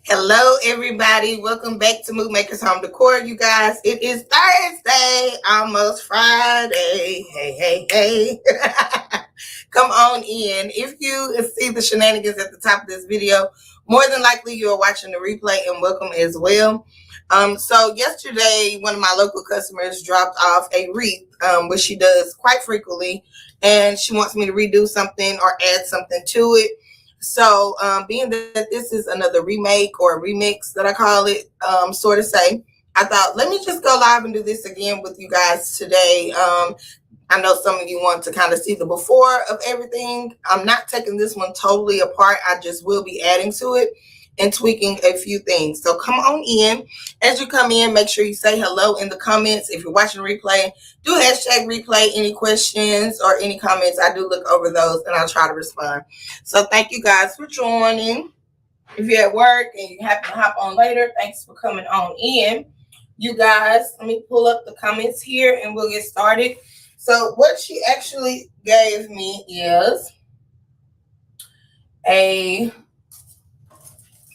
Hello, everybody. Welcome back to Mood Makers Home Decor, you guys. It is Thursday, almost Friday. Hey. Come on in. If you see the shenanigans at the top of this video, more than likely you are watching the replay, and welcome as well. So yesterday, one of my local customers dropped off a wreath, which she does quite frequently, and she wants me to redo something or add something to it. So being that this is another remake or remix that I call it, sort of say, I thought, let me just go live and do this again with you guys today. I know some of you want to kind of see the before of everything. I'm not taking this one totally apart. I just will be adding to it and tweaking a few things. So come on in. As you come in, make sure you say hello in the comments. If you're watching replay, do hashtag replay. Any questions or any comments, I do look over those and I'll try to respond. So thank you guys for joining. If you're at work and you happen to hop on later, thanks for coming on in. You guys, let me pull up the comments here and we'll get started. So what she actually gave me is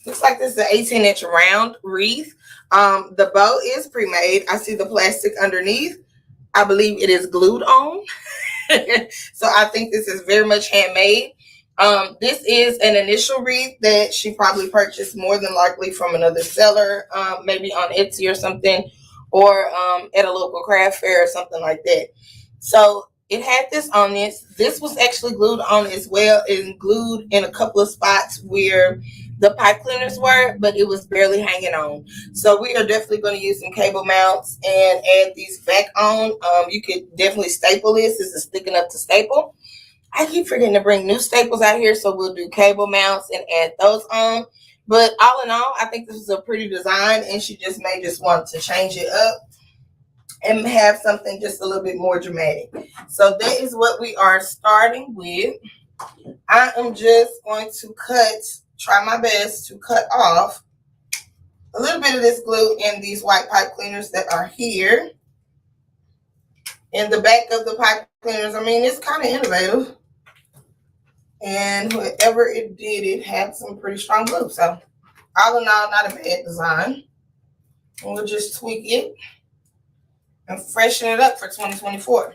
looks like this is an 18-inch round wreath. The bow is pre-made. I see the plastic underneath. I believe it is glued on. So I think this is very much handmade. This is an initial wreath that she probably purchased more than likely from another seller, maybe on Etsy or something, or at a local craft fair or something like that. So it had this on this. This was actually glued on as well, and glued in a couple of spots where the pipe cleaners were, but it was barely hanging on. So we are definitely going to use some cable mounts and add these back on. You could definitely staple this. This is thick enough to staple. I keep forgetting to bring new staples out here, so we'll do cable mounts and add those on. But all in all, I think this is a pretty design, and she just may just want to change it up and have something just a little bit more dramatic. So that is what we are starting with. I am just going to try my best to cut off a little bit of this glue in these white pipe cleaners that are here. In the back of the pipe cleaners, I mean, it's kind of innovative. And whoever it did, it had some pretty strong glue. So all in all, not a bad design. And we'll just tweak it and freshen it up for 2024.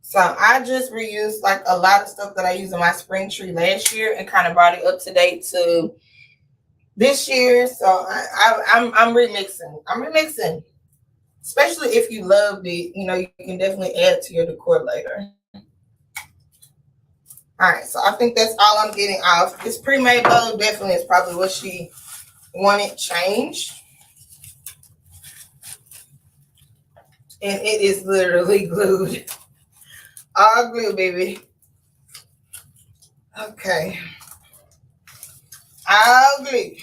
So I just reused like a lot of stuff that I used in my spring tree last year and kind of brought it up to date to this year. So I'm remixing. I'm remixing. Especially if you loved it, you know, you can definitely add to your decor later. All right, so I think that's all I'm getting off. This pre-made bow definitely is probably what she wanted changed. And it is literally glued. All glue, baby. Okay. All glue.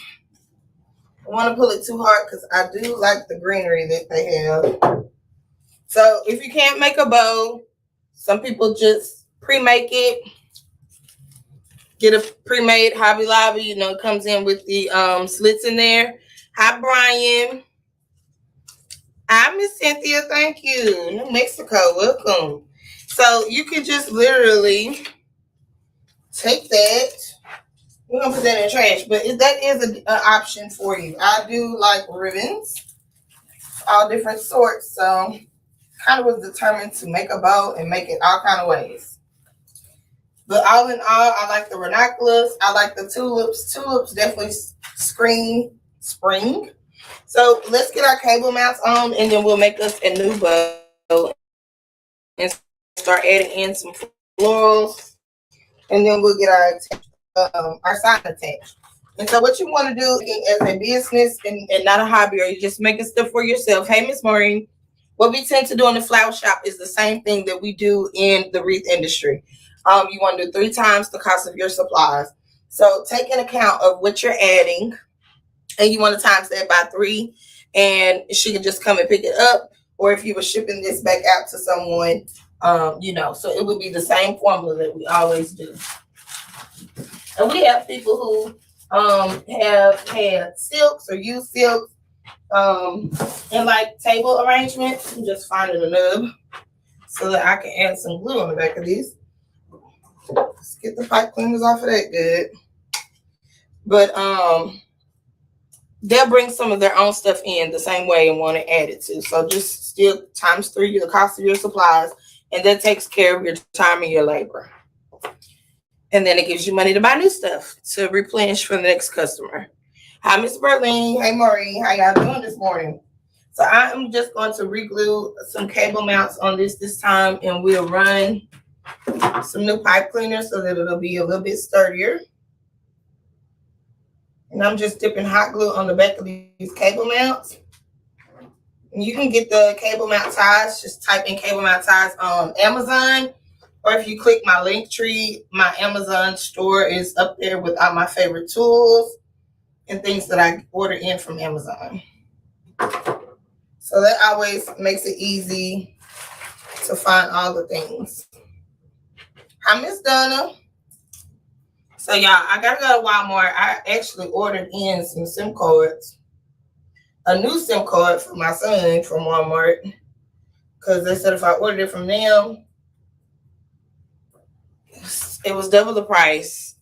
I want to pull it too hard because I do like the greenery that they have. So if you can't make a bow, some people just pre-make it. Get a pre-made Hobby Lobby. You know, it comes in with the slits in there. Hi, Brian. Hi, Miss Cynthia. Thank you. New Mexico. Welcome. So you can just literally take that. We're going to put that in the trash. But that is an option for you. I do like ribbons. All different sorts. So kind of was determined to make a bow and make it all kind of ways. But all in all, I like the ranunculus. I like the tulips. Tulips definitely scream spring. So let's get our cable mounts on, and then we'll make us a new bow and start adding in some florals. And then we'll get our sign attached. And so what you want to do as a business and not a hobby, or you just making stuff for yourself. Hey, Miss Maureen. What we tend to do in the flower shop is the same thing that we do in the wreath industry. You want to do 3 times the cost of your supplies. So take an account of what you're adding, and you want to times that by 3, and she can just come and pick it up. Or if you were shipping this back out to someone, you know, so it would be the same formula that we always do. And we have people who have had silks or used silks and like table arrangements. I'm just finding a nub so that I can add some glue on the back of these. Let's get the pipe cleaners off of that good. But they'll bring some of their own stuff in the same way and want to add it to. So just still times 3 the cost of your supplies, and that takes care of your time and your labor. And then it gives you money to buy new stuff to replenish for the next customer. Hi, Miss Berlin. Hey, Maureen. How y'all doing this morning? So I'm just going to reglue some cable mounts on this time, and we'll run some new pipe cleaner so that it'll be a little bit sturdier. And I'm just dipping hot glue on the back of these cable mounts. And you can get the cable mount ties. Just type in cable mount ties on Amazon. Or if you click my link tree, my Amazon store is up there with all my favorite tools and things that I order in from Amazon. So that always makes it easy to find all the things. Hi, Miss Donna. So y'all, I gotta go to Walmart. I actually ordered in some SIM cards. A new SIM card for my son from Walmart. Because they said if I ordered it from them, it was double the price.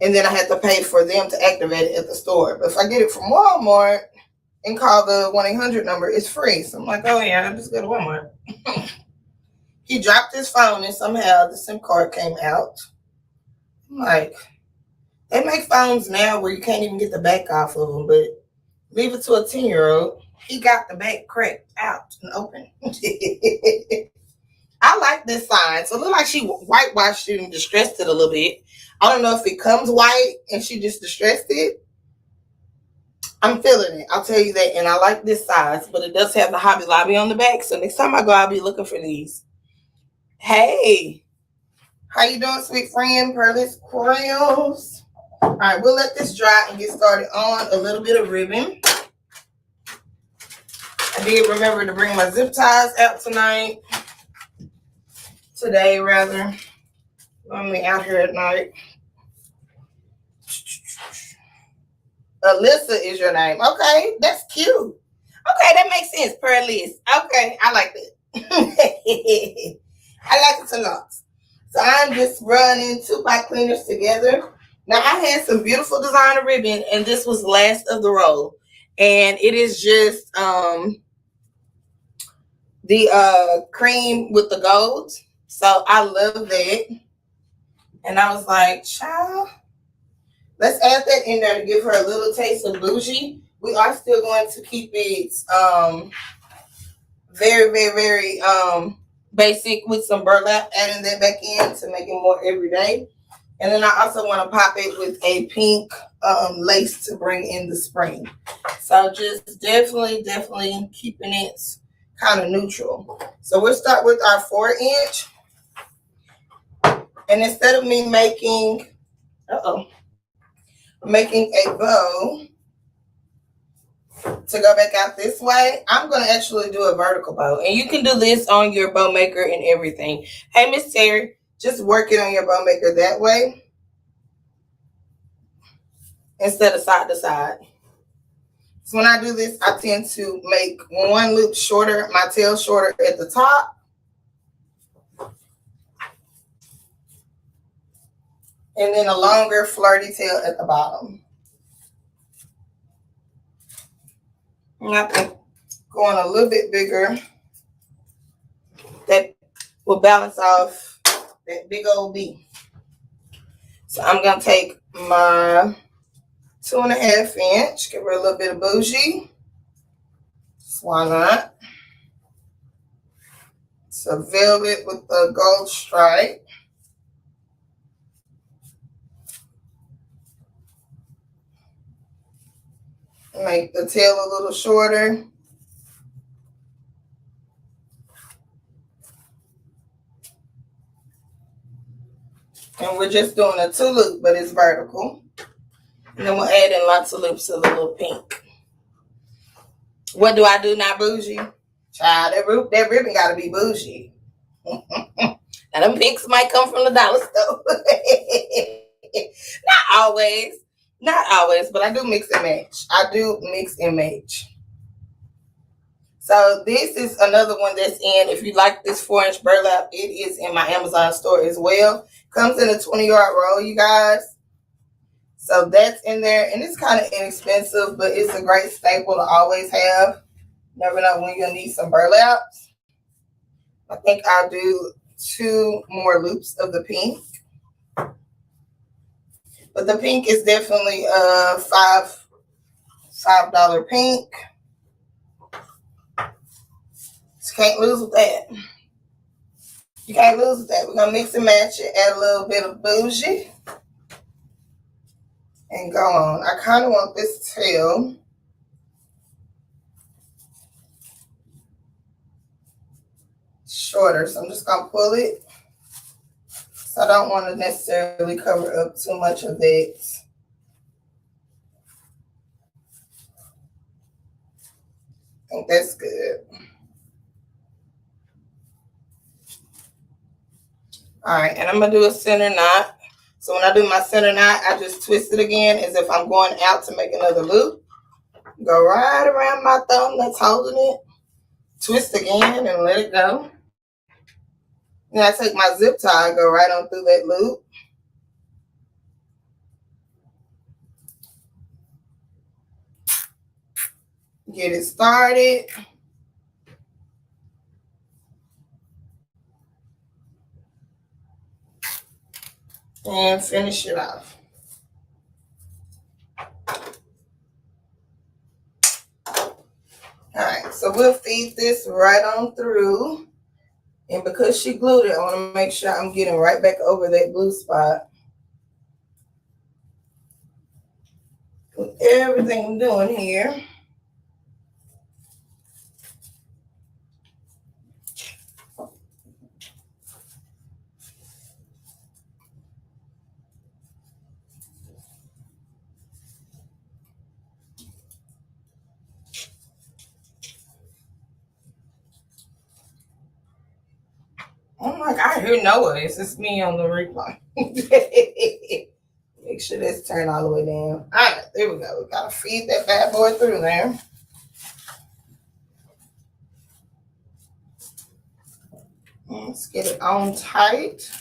And then I had to pay for them to activate it at the store. But if I get it from Walmart and call the 1-800 number, it's free. So I'm like, oh yeah, I'll just go to Walmart. He dropped his phone and somehow the SIM card came out. I'm like, they make phones now where you can't even get the back off of them, but leave it to a 10-year-old. He got the back cracked out and open. I like this sign. So it looks like she whitewashed it and distressed it a little bit. I don't know if it comes white and she just distressed it. I'm feeling it. I'll tell you that. And I like this size, but it does have the Hobby Lobby on the back. So next time I go, I'll be looking for these. Hey, how you doing, sweet friend? Pearl's Crayons. All right, we'll let this dry and get started on a little bit of ribbon. I did remember to bring my zip ties out today rather. I'm out here at night. Alyssa is your name. Okay, that's cute. Okay, that makes sense. Pearlis. Okay, I like that. I like it a lot. So I'm just running 2 pipe cleaners together. Now I had some beautiful designer ribbon, and this was last of the roll. And it is just the cream with the gold. So I love that. And I was like, child, let's add that in there to give her a little taste of bougie. We are still going to keep it very, very, very basic with some burlap, adding that back in to make it more everyday. And then I also want to pop it with a pink lace to bring in the spring. So just definitely keeping it kind of neutral. So we'll start with our 4-inch. And instead of me making a bow to go back out this way, I'm going to actually do a vertical bow. And you can do this on your bow maker and everything. Hey, Miss Terry, just work it on your bow maker that way instead of side to side. So when I do this, I tend to make one loop shorter, my tail shorter at the top. And then a longer flirty tail at the bottom. And I can go on a little bit bigger. That will balance off that big old B. So I'm going to take my 2.5 inch, give her a little bit of bougie. So why not? It's a velvet with a gold stripe. Make the tail a little shorter. And we're just doing a 2 loop, but it's vertical. And then we'll add in lots of loops of the little pink. What do I do now, bougie? Child, that ribbon got to be bougie. Now, them pinks might come from the dollar store. Not always, but I do mix and match. So this is another one that's in. If you like this 4-inch burlap, it is in my Amazon store as well. Comes in a 20-yard roll, you guys. So that's in there, and it's kind of inexpensive, but it's a great staple to always have. Never know when you'll need some burlaps. I think I'll do 2 more loops of the pink. But the pink is definitely $5 pink. Just can't lose with that. You can't lose with that. We're gonna mix and match it, add a little bit of bougie, and go on. I kind of want this tail shorter, so I'm just gonna pull it. So I don't want to necessarily cover up too much of it. I think that's good. All right, and I'm gonna do a center knot. So when I do my center knot, I just twist it again as if I'm going out to make another loop. Go right around my thumb that's holding it. Twist again and let it go. Then I take my zip tie, go right on through that loop. Get it started. And finish it off. Alright, so we'll feed this right on through. And because she glued it, I want to make sure I'm getting right back over that blue spot. With everything I'm doing here. I'm like, I hear noise. It's me on the replay. Make sure this turn all the way down. All right, there we go. We gotta feed that bad boy through there. Let's get it on tight.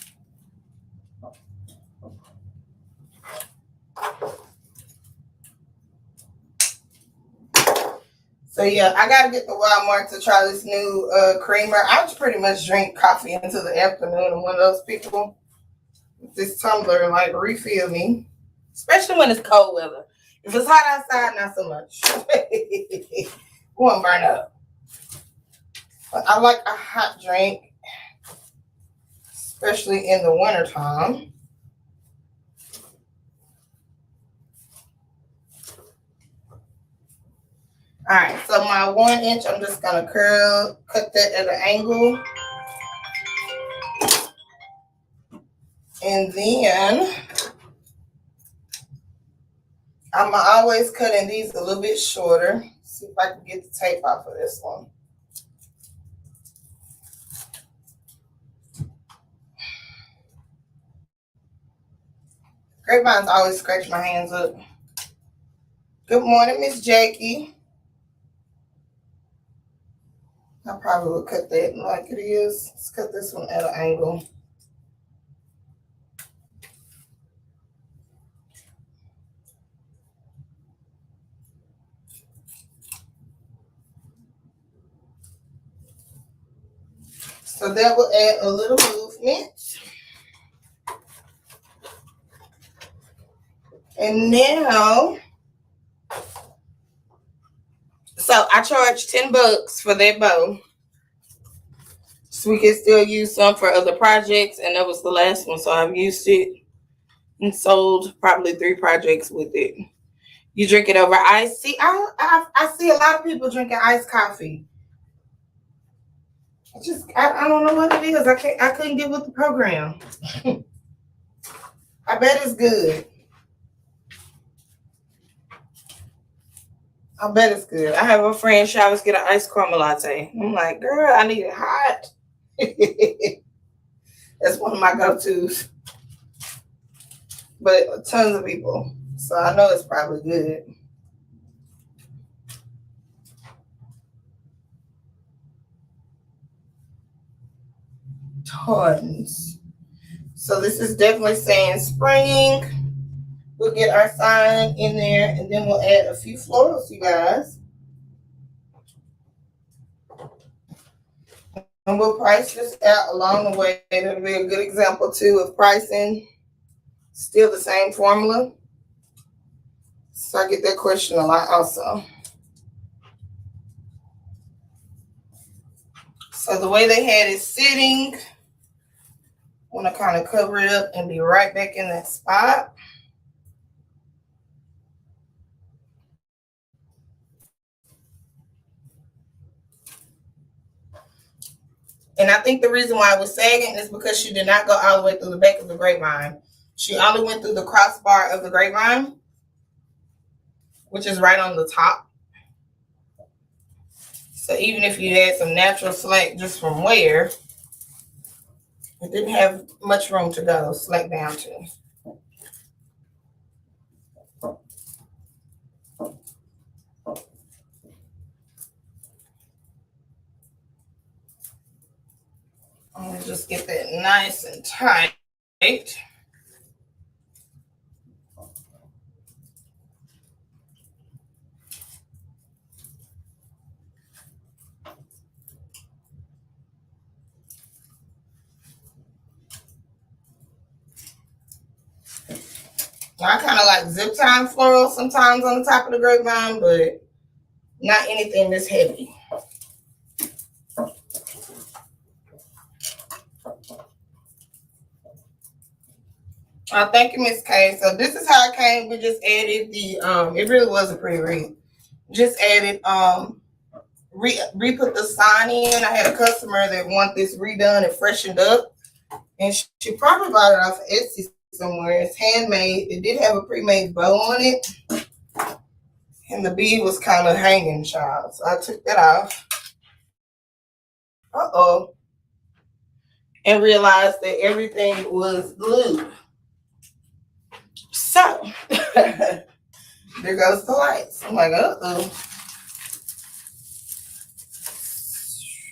So yeah, I gotta get the Walmart to try this new creamer. I just pretty much drink coffee into the afternoon. I'm one of those people with this tumbler, like, refill me. Especially when it's cold weather. If it's hot outside, not so much. It won't burn up. But I like a hot drink, especially in the wintertime. All right, so my 1 inch, I'm just gonna cut that at an angle. And then I'm always cutting these a little bit shorter. See if I can get the tape off of this one. Grapevines always scratch my hands up. Good morning, Miss Jackie. I probably will cut that like it is. Let's cut this one at an angle. So that will add a little movement. And now, so I charge $10 for that bow. So we can still use some for other projects, and that was the last one. So I've used it and sold probably 3 projects with it. You drink it over ice. See, I see a lot of people drinking iced coffee. I don't know what it is. I couldn't get with the program. I bet it's good. I bet it's good. I have a friend, she always get an iced caramel latte. I'm like, girl, I need it hot. That's one of my go-tos. But tons of people. So I know it's probably good. Tons. So this is definitely saying spring. We'll get our sign in there, and then we'll add a few florals, you guys. And we'll price this out along the way. It'll be a good example, too, of pricing. Still the same formula. So I get that question a lot also. So the way they had it sitting, I want to kind of cover it up and be right back in that spot. And I think the reason why it was sagging is because she did not go all the way through the back of the grapevine. She only went through the crossbar of the grapevine, which is right on the top. So even if you had some natural slack just from where, it didn't have much room to go slack down to. I'm gonna just get that nice and tight. I kind of like zip tie floral sometimes on the top of the grapevine, but not anything this heavy. Thank you, Miss K. So this is how it came. We just added the it really was a pretty wreath. Just added re-put the sign in. I had a customer that wanted this redone and freshened up, and she probably bought it off Etsy somewhere. It's handmade. It did have a pre-made bow on it, and the bead was kind of hanging, child. So I took that off. And realized that everything was glued. So there goes the lights. I'm like,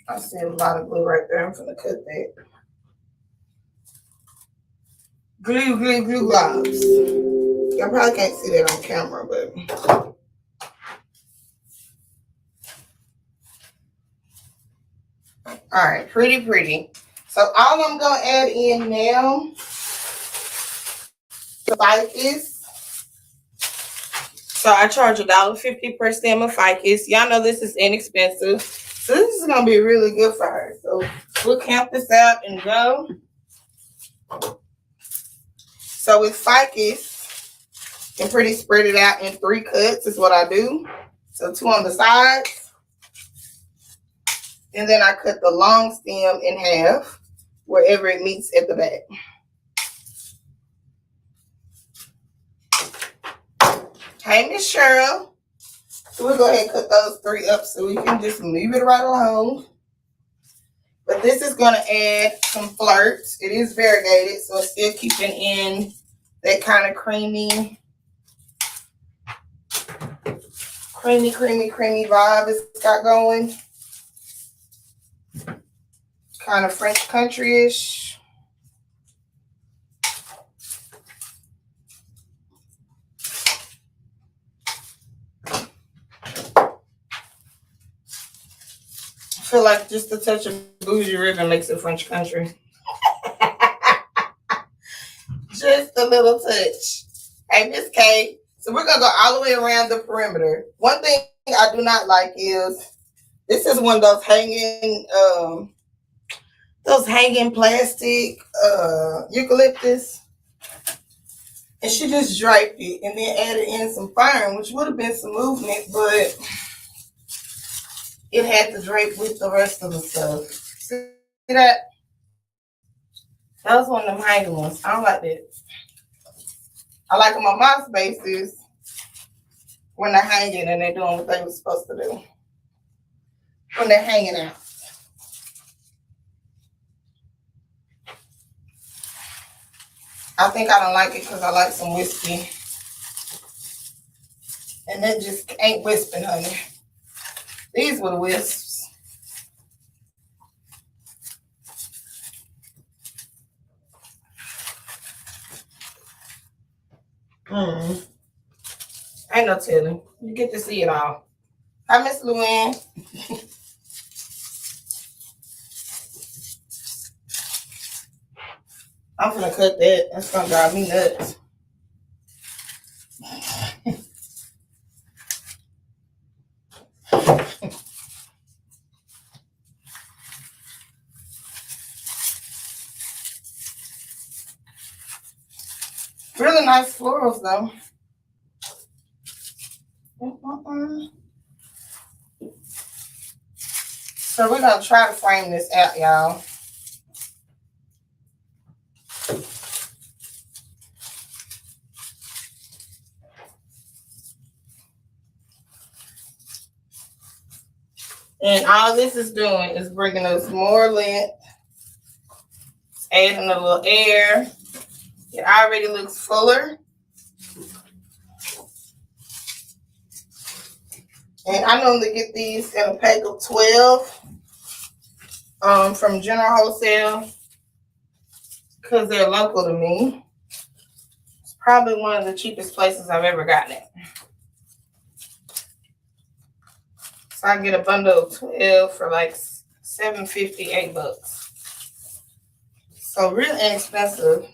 I see a lot of glue right there. I'm gonna cut that. Glue, glue, glue globs. Y'all probably can't see that on camera, but all right, pretty. So all I'm gonna add in now, the ficus. So I charge $1.50 per stem of ficus. Y'all know this is inexpensive. So this is gonna be really good for her. So we'll count this out and go. So with ficus, you can pretty spread it out in 3 cuts is what I do. So 2 on the sides. And then I cut the long stem in half wherever it meets at the back. Hey, Miss Cheryl. So we'll go ahead and cut those 3 up so we can just leave it right alone. But this is going to add some flirts. It is variegated, so it's still keeping in that kind of creamy vibe it's got going. Kind of French country-ish. I feel like just a touch of bougie ribbon makes it French country. Just a little touch. Hey, Miss K. So we're going to go all the way around the perimeter. One thing I do not like is, this is one of those hanging plastic eucalyptus. And she just draped it and then added in some fern, which would have been some movement, but it had to drape with the rest of the stuff. See that? That was one of them hanging ones. I don't like that. I like them on my spaces when they're hanging and they're doing what they were supposed to do. When they're hanging out. I think I don't like it because I like some whiskey. And that just ain't wisping, honey. These were the wisps. Ain't no telling. You get to see it all. Hi, Miss Luann. I'm gonna cut that. That's gonna drive me nuts. Really nice florals though. So we're gonna try to frame this out, y'all. And all this is doing is bringing us more length. It's adding a little air. It already looks fuller. And I normally get these in a pack of 12 from General Wholesale because they're local to me. It's probably one of the cheapest places I've ever gotten it. So I get a bundle of 12 for like $7.50, $8. So really inexpensive.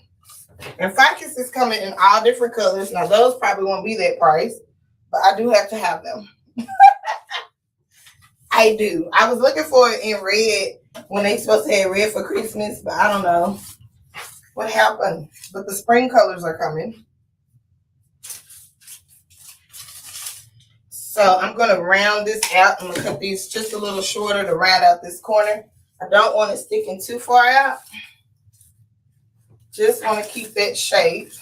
And Ficus is coming in all different colors. Now those probably won't be that price, but I do have to have them. I do. I was looking for it in red when they supposed to have red for Christmas, but I don't know what happened. But the spring colors are coming. So I'm going to round this out. I'm going to cut these just a little shorter to round out this corner. I don't want it sticking too far out. Just want to keep that shape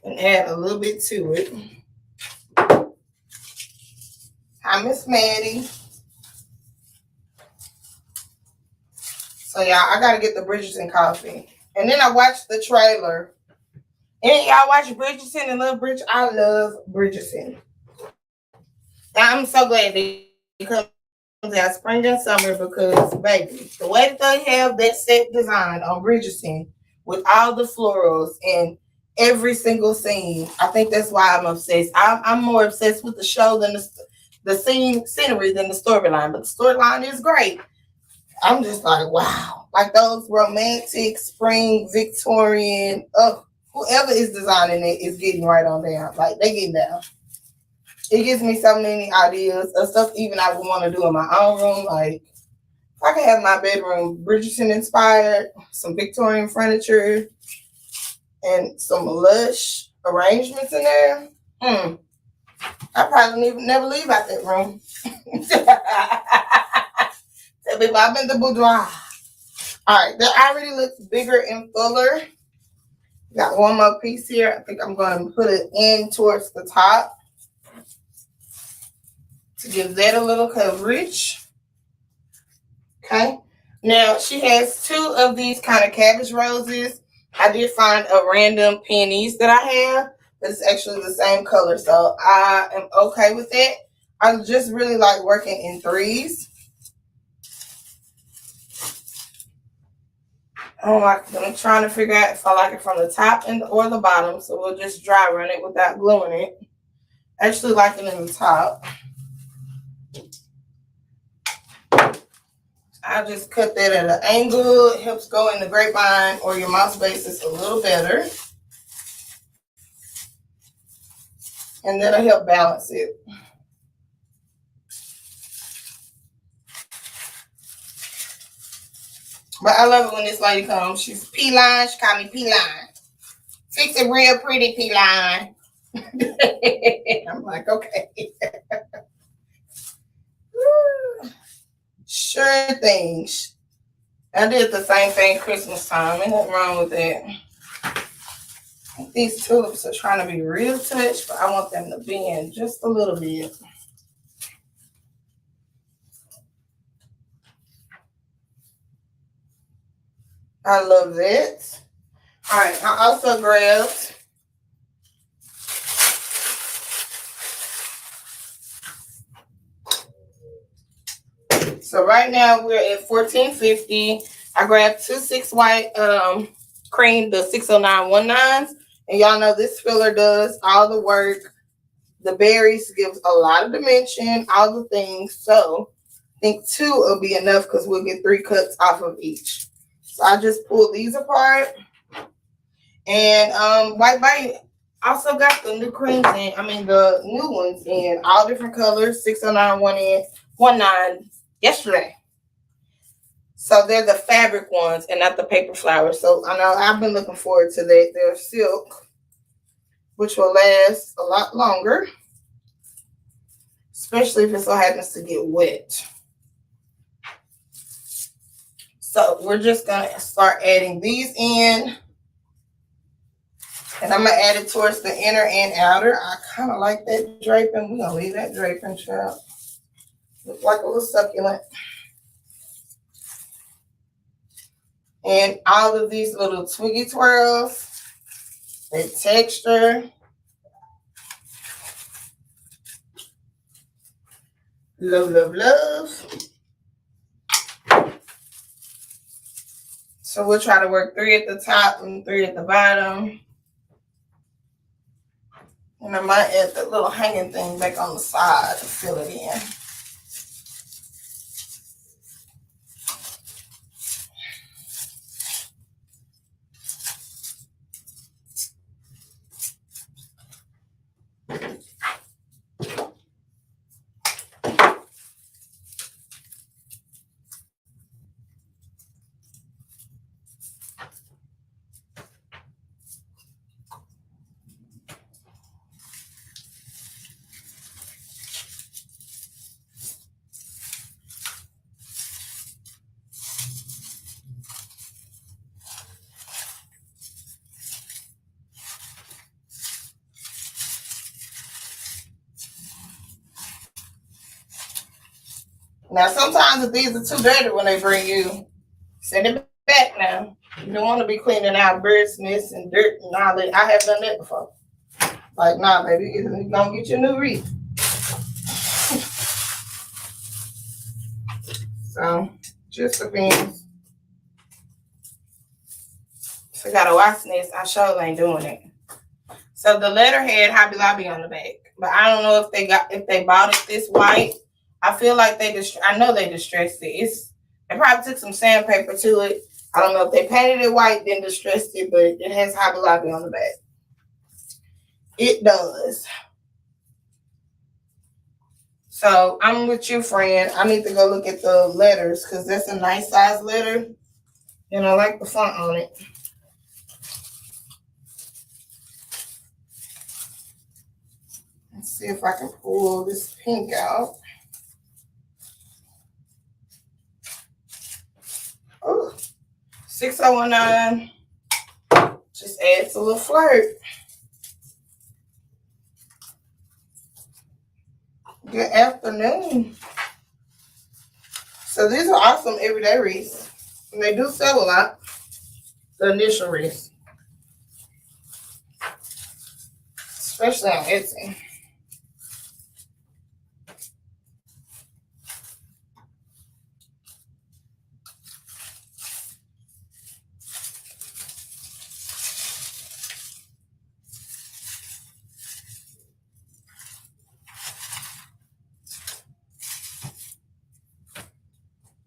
and add a little bit to it. Hi, Miss Maddie. So, y'all, I got to get the Bridgerton coffee. And then I watched the trailer. And y'all watch Bridgerton and love Bridgerton. I love Bridgerton. And I'm so glad they come out spring and summer because, baby, the way that they have that set design on Bridgerton with all the florals and every single scene, I think that's why I'm obsessed. I'm more obsessed with the show than the scenery than the storyline. But the storyline is great. I'm just like, wow. Like those romantic, spring, Victorian, whoever is designing it is getting right on down. Like, they getting down. It gives me so many ideas of stuff even I would want to do in my own room. Like, if I could have my bedroom Bridgerton inspired, some Victorian furniture, and some lush arrangements in there, I probably never leave out that room. I'm in the boudoir. All right, that already looks bigger and fuller. Got one more piece here. I think I'm going to put it in towards the top to give that a little coverage. Okay. Now, she has two of these kind of cabbage roses. I did find a random pennies that I have. It's actually the same color, so I am okay with it. I just really like working in threes. I'm trying to figure out if I like it from the top or the bottom, so we'll just dry run it without gluing it. I actually like it in the top. I just cut that at an angle. It helps go in the grapevine or your mouse bases a little better. And that'll help balance it. But I love it when this lady comes. She's P-Line. She called me P-Line. Fix it real pretty, P-Line. I'm like, okay. Sure thing. I did the same thing Christmas time. Ain't nothing wrong with that. These tulips are trying to be real touch, but I want them to bend just a little bit. I love that. All right, I also grabbed so right now we're at $14.50. I grabbed 2 6 white cream, the 60919s. And y'all know this filler does all the work. The berries gives a lot of dimension, all the things. So I think 2 will be enough because we'll get 3 cuts off of each. So I just pulled these apart. And White Bite also got the new creams in. I mean the new ones in all different colors. 60919 yesterday. So they're the fabric ones and not the paper flowers. So I know I've been looking forward to that. They're silk, which will last a lot longer, especially if it so happens to get wet. So we're just going to start adding these in. And I'm going to add it towards the inner and outer. I kind of like that draping. We're going to leave that draping, child. Look like a little succulent. And all of these little twiggy twirls, the texture. Love, love, love. So we'll try to work 3 at the top and 3 at the bottom. And I might add the little hanging thing back on the side to fill it in. Now, sometimes if these are too dirty when they bring you, send it back now. You don't want to be cleaning out bird's nests and dirt and all that. I have done that before. Like, nah, baby, you're going to get your new wreath. So, just the beans. If I got a wasp nest, I sure ain't doing it. So, the letter had Hobby Lobby on the back. But I don't know if they bought it this white. I feel like I know they distressed it. They probably took some sandpaper to it. I don't know if they painted it white, then distressed it, but it has Hobby Lobby on the back. It does. So I'm with you, friend. I need to go look at the letters because that's a nice size letter. And I like the font on it. Let's see if I can pull this pink out. Oh, 6019 just adds a little flirt. Good afternoon. So these are awesome everyday wreaths. And they do sell a lot. The initial wreaths. Especially on Etsy.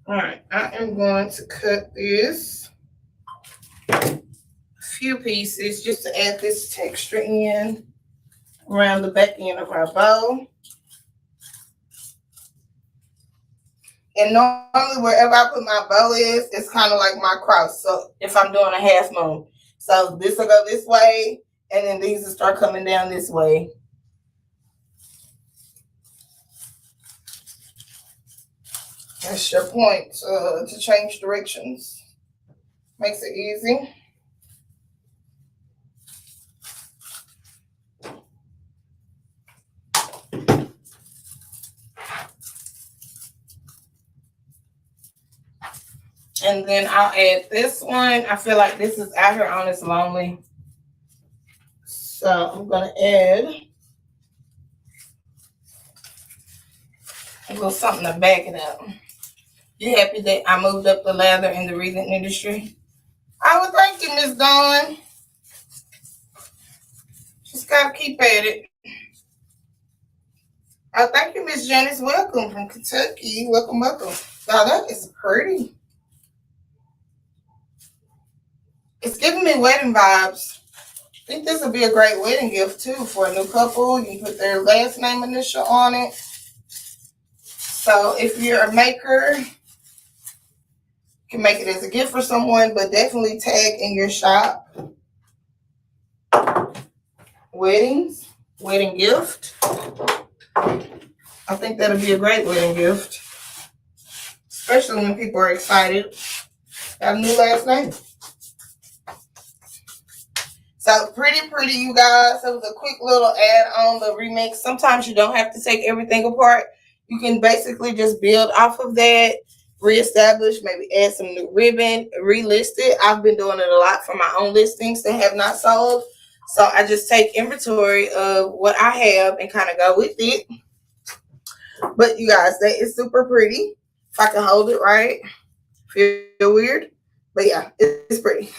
All right, I am going to cut this a few pieces just to add this texture in around the back end of our bow. And normally wherever I put my bow is, it's kind of like my cross. So if I'm doing a half moon. So this will go this way, and then these will start coming down this way. That's your point to change directions. Makes it easy. And then I'll add this one. I feel like this is out here on its lonely. So I'm going to add a little something to back it up. You happy that I moved up the ladder in the wreathing industry? I would thank you, Miss Dawn. Just gotta keep at it. Oh, thank you, Miss Janice. Welcome from Kentucky. Welcome, welcome. Now that is pretty. It's giving me wedding vibes. I think this would be a great wedding gift too for a new couple. You can put their last name initial on it. So if you're a maker, you can make it as a gift for someone, but definitely tag in your shop. Weddings, wedding gift. I think that'll be a great wedding gift, especially when people are excited. Got a new last name. So pretty, you guys. It was a quick little add on the remix. Sometimes you don't have to take everything apart. You can basically just build off of that, reestablish, maybe add some new ribbon, relist it. I've been doing it a lot for my own listings that have not sold. So I just take inventory of what I have and kind of go with it. But you guys, that is super pretty. If I can hold it right, feel weird. But yeah, it's pretty.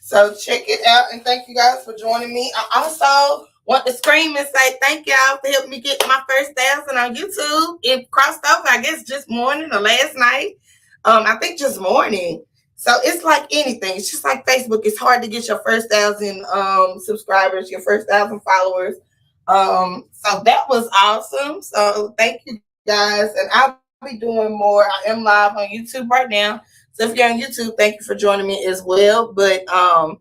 So check it out, and thank you guys for joining me. I also want to scream and say thank y'all for helping me get my first 1,000 on YouTube. It crossed over, I guess, just morning or last night. I think just morning. So it's like anything. It's just like Facebook. It's hard to get your first 1,000 subscribers, your first 1,000 followers. So that was awesome. So thank you guys, and I'll be doing more. I am live on YouTube right now. So if you're on YouTube, thank you for joining me as well. But I'll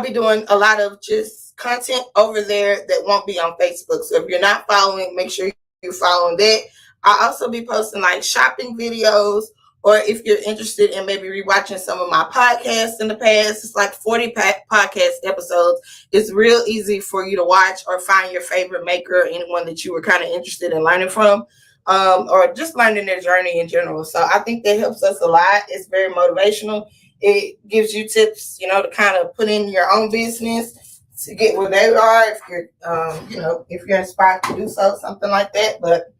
be doing a lot of just content over there that won't be on Facebook. So if you're not following, make sure you're following that. I'll also be posting like shopping videos, or if you're interested in maybe rewatching some of my podcasts in the past, it's like 40 podcast episodes. It's real easy for you to watch or find your favorite maker, anyone that you were kind of interested in learning from. Or just learning their journey in general. So I think that helps us a lot. It's very motivational. It gives you tips, to kind of put in your own business to get where they are. If you're, if you're inspired to do so, something like that. But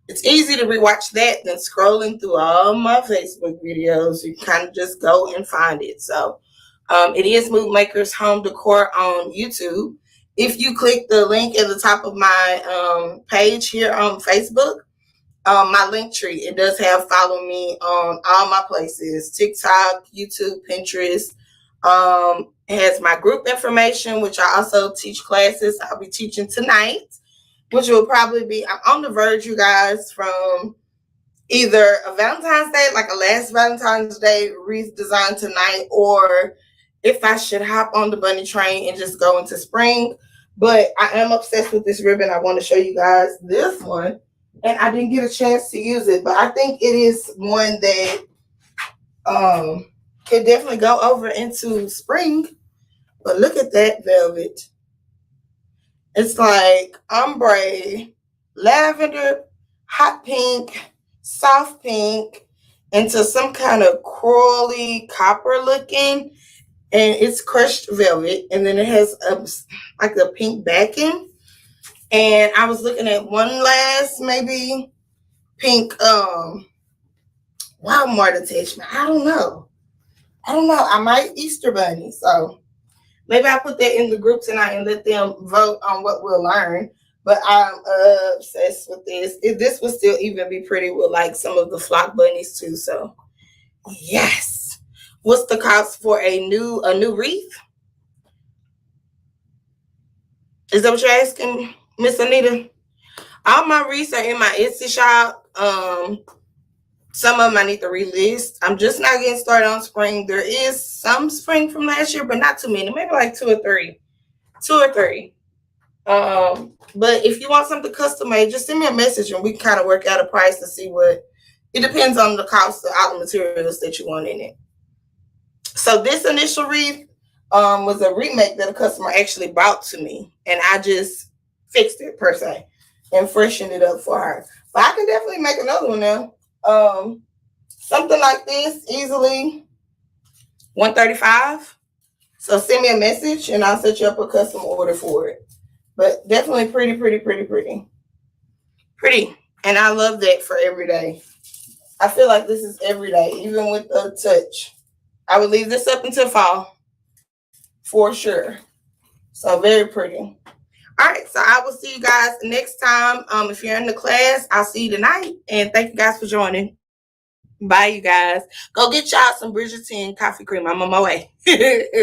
it's easy to rewatch that than scrolling through all my Facebook videos. You kind of just go and find it. So it is Mood Makers Home Decor on YouTube. If you click the link at the top of my page here on Facebook, my link tree, it does have follow me on all my places: TikTok, YouTube, Pinterest. It has my group information, which I also teach classes. I'll be teaching tonight, which will probably be, I'm on the verge, you guys, from either a Valentine's Day, like a last Valentine's Day wreath design tonight, or if I should hop on the bunny train and just go into spring. But I am obsessed with this ribbon. I want to show you guys this one. And I didn't get a chance to use it, but I think it is one that could definitely go over into spring. But look at that velvet. It's like ombre, lavender, hot pink, soft pink, into some kind of corally copper looking. And it's crushed velvet. And then it has like a pink backing. And I was looking at one last maybe pink Walmart attachment. I don't know. I might Easter bunny. So maybe I'll put that in the group tonight and let them vote on what we'll learn. But I'm obsessed with this. This would still even be pretty with like some of the flock bunnies too. So yes. What's the cost for a new wreath? Is that what you're asking, Miss Anita? All my wreaths are in my Etsy shop. Some of them I need to relist. I'm just not getting started on spring. There is some spring from last year, but not too many. Maybe like two or three. But if you want something custom made, just send me a message and we can kind of work out a price to see what. It depends on the cost of all the materials that you want in it. So this initial wreath was a remake that a customer actually brought to me, and I just fixed it per se and freshened it up for her. But I can definitely make another one now. Something like this, easily $135. So send me a message and I'll set you up a custom order for it. But definitely pretty. And I love that for every day. I feel like this is every day, even with the touch. I would leave this up until fall for sure. So very pretty. All right, so I will see you guys next time. If you're in the class, I'll see you tonight. And thank you guys for joining. Bye, you guys. Go get y'all some Bridgerton coffee cream. I'm on my way.